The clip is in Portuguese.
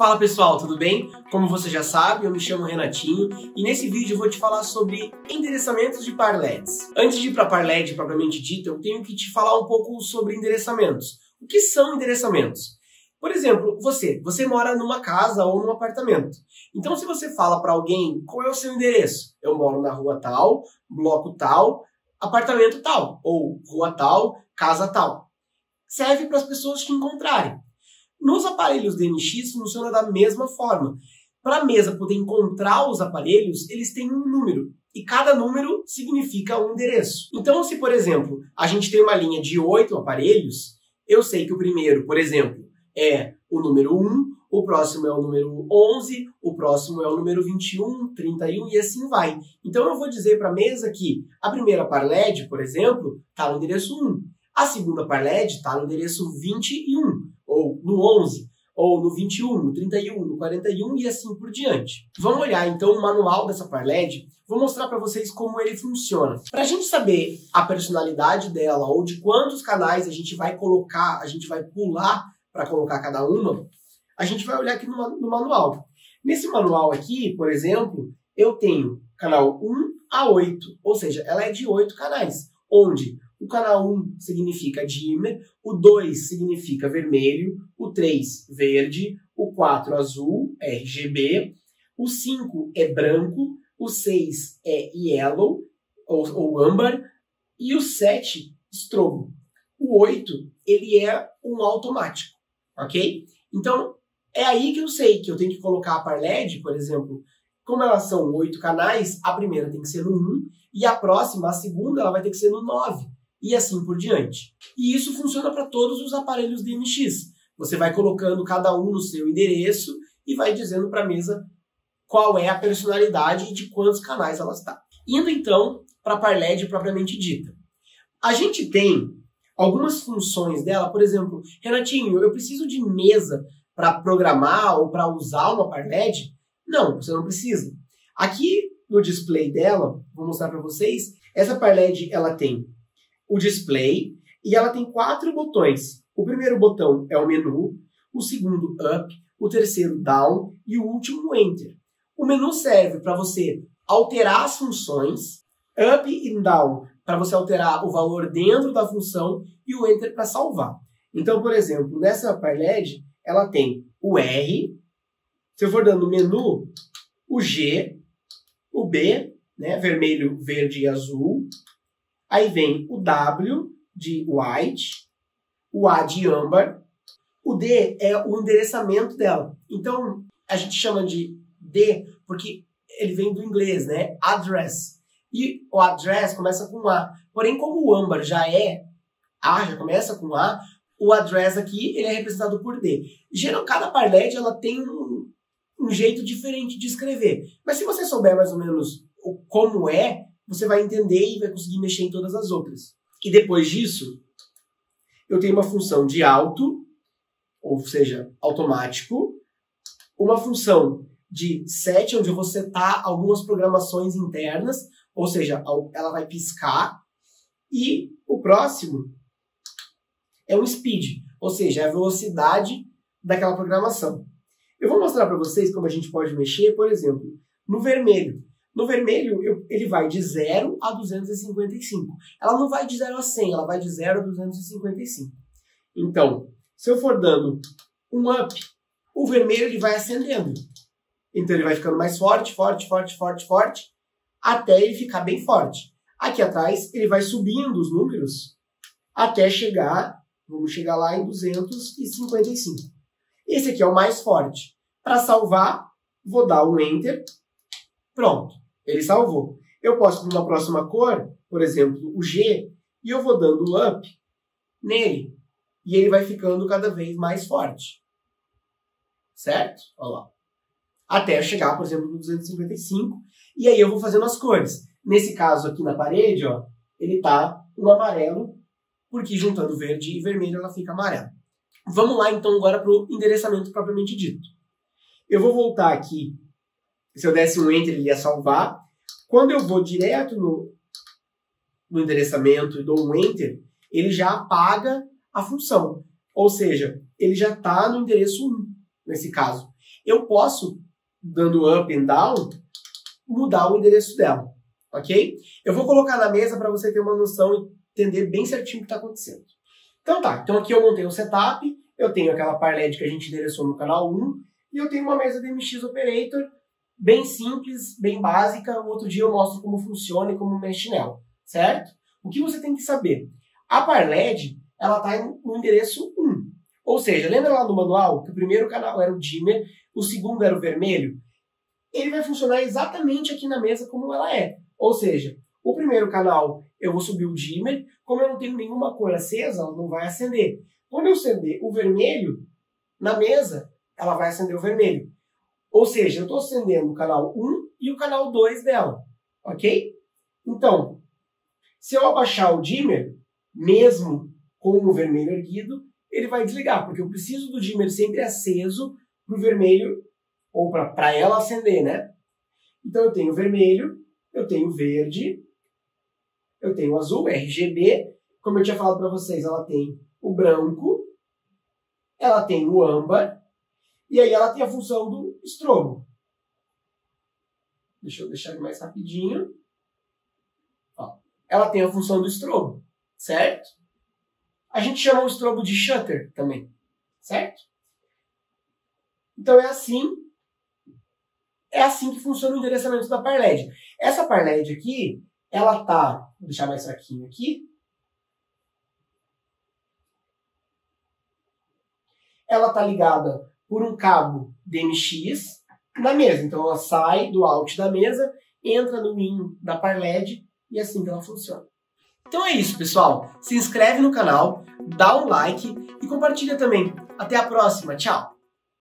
Fala pessoal, tudo bem? Como você já sabe, eu me chamo Renatinho e nesse vídeo eu vou te falar sobre endereçamentos de parlets. Antes de ir para parlet propriamente dita, eu tenho que te falar um pouco sobre endereçamentos. O que são endereçamentos? Por exemplo, você mora numa casa ou num apartamento. Então se você fala para alguém qual é o seu endereço, eu moro na rua tal, bloco tal, apartamento tal, ou rua tal, casa tal. Serve para as pessoas te encontrarem. Nos aparelhos DMX funciona da mesma forma. Para a mesa poder encontrar os aparelhos, eles têm um número. E cada número significa um endereço. Então, se, por exemplo, a gente tem uma linha de 8 aparelhos, eu sei que o primeiro, por exemplo, é o número 1, o próximo é o número 11, o próximo é o número 21, 31 e assim vai. Então, eu vou dizer para a mesa que a primeira parled, por exemplo, está no endereço 1. A segunda parled está no endereço 21. Ou no 11, ou no 21, no 31, no 41 e assim por diante. Vamos olhar então o manual dessa parled, vou mostrar para vocês como ele funciona. Para a gente saber a personalidade dela ou de quantos canais a gente vai colocar, a gente vai pular para colocar cada uma, a gente vai olhar aqui no manual. Nesse manual aqui, por exemplo, eu tenho canal 1 a 8, ou seja, ela é de 8 canais, onde o canal 1 significa dimmer, o 2 significa vermelho, o 3 verde, o 4 azul, RGB, o 5 é branco, o 6 é yellow, ou âmbar, e o 7 strobo. O 8 ele é um automático, ok? Então, é aí que eu sei que eu tenho que colocar a parled, por exemplo, como elas são 8 canais, a primeira tem que ser no 1, e a próxima, a segunda, ela vai ter que ser no 9. E assim por diante. E isso funciona para todos os aparelhos DMX. Você vai colocando cada um no seu endereço e vai dizendo para a mesa qual é a personalidade e de quantos canais ela está. Indo então para a parled propriamente dita. A gente tem algumas funções dela, por exemplo, Renatinho, eu preciso de mesa para programar ou para usar uma parled? Não, você não precisa. Aqui no display dela, vou mostrar para vocês, essa parled ela tem o display, e ela tem 4 botões. O primeiro botão é o menu, o segundo up, o terceiro down e o último enter. O menu serve para você alterar as funções, up e down para você alterar o valor dentro da função e o enter para salvar. Então, por exemplo, nessa parled, ela tem o R, se eu for dando o menu, o G, o B, né, vermelho, verde e azul. Aí vem o W de white, o A de âmbar, o D é o endereçamento dela. Então, a gente chama de D porque ele vem do inglês, né? Address. E o address começa com A. Porém, como o âmbar já é A, já começa com A, o address aqui ele é representado por D. Cada parled ela tem um jeito diferente de escrever. Mas se você souber mais ou menos como é, você vai entender e vai conseguir mexer em todas as outras. E depois disso, eu tenho uma função de auto, ou seja, automático, uma função de set, onde eu vou setar algumas programações internas, ou seja, ela vai piscar, e o próximo é o speed, ou seja, a velocidade daquela programação. Eu vou mostrar para vocês como a gente pode mexer, por exemplo, no vermelho. No vermelho, ele vai de 0 a 255. Ela não vai de 0 a 100, ela vai de 0 a 255. Então, se eu for dando um up, o vermelho ele vai acendendo. Então, ele vai ficando mais forte, forte, forte, forte, forte, até ele ficar bem forte. Aqui atrás, ele vai subindo os números até chegar, vamos chegar lá em 255. Esse aqui é o mais forte. Para salvar, vou dar um Enter. Pronto, ele salvou. Eu posso para uma próxima cor, por exemplo, o G, e eu vou dando up nele. E ele vai ficando cada vez mais forte. Certo? Olha lá. Até eu chegar, por exemplo, no 255. E aí eu vou fazendo as cores. Nesse caso aqui na parede, ó, ele está um amarelo, porque juntando verde e vermelho ela fica amarela. Vamos lá então agora para o endereçamento propriamente dito. Eu vou voltar aqui. Se eu desse um Enter, ele ia salvar. Quando eu vou direto no endereçamento e dou um Enter, ele já apaga a função. Ou seja, ele já está no endereço 1, nesse caso. eu posso, dando up and down, mudar o endereço dela, ok? Eu vou colocar na mesa para você ter uma noção e entender bem certinho o que está acontecendo. Então tá, então aqui eu montei o setup, eu tenho aquela parLED que a gente endereçou no canal 1, e eu tenho uma mesa DMX Operator, bem simples, bem básica. Outro dia eu mostro como funciona e como mexe nela, certo? O que você tem que saber? A parLED, ela está no endereço 1. Ou seja, lembra lá no manual que o primeiro canal era o dimmer, o segundo era o vermelho? Ele vai funcionar exatamente aqui na mesa como ela é. Ou seja, o primeiro canal eu vou subir o dimmer, como eu não tenho nenhuma cor acesa, ela não vai acender. Quando eu acender o vermelho, na mesa, ela vai acender o vermelho. Ou seja, eu estou acendendo o canal 1 e o canal 2 dela, ok? Então, se eu abaixar o dimmer, mesmo com o vermelho erguido, ele vai desligar, porque eu preciso do dimmer sempre aceso para o vermelho, ou para ela acender, né? Então eu tenho vermelho, eu tenho verde, eu tenho azul, RGB, como eu tinha falado para vocês, ela tem o branco, ela tem o âmbar, e aí ela tem a função do estrobo. Deixa eu deixar mais rapidinho. Ó, ela tem a função do estrobo, certo? A gente chama o estrobo de shutter também, certo? Então é assim que funciona o endereçamento da parLED. Essa parLED aqui, ela tá, vou deixar mais fraquinho aqui, ela tá ligada por um cabo DMX na mesa. Então ela sai do out da mesa, entra no in da parLED e é assim que ela funciona. Então é isso, pessoal. Se inscreve no canal, dá um like e compartilha também. Até a próxima. Tchau!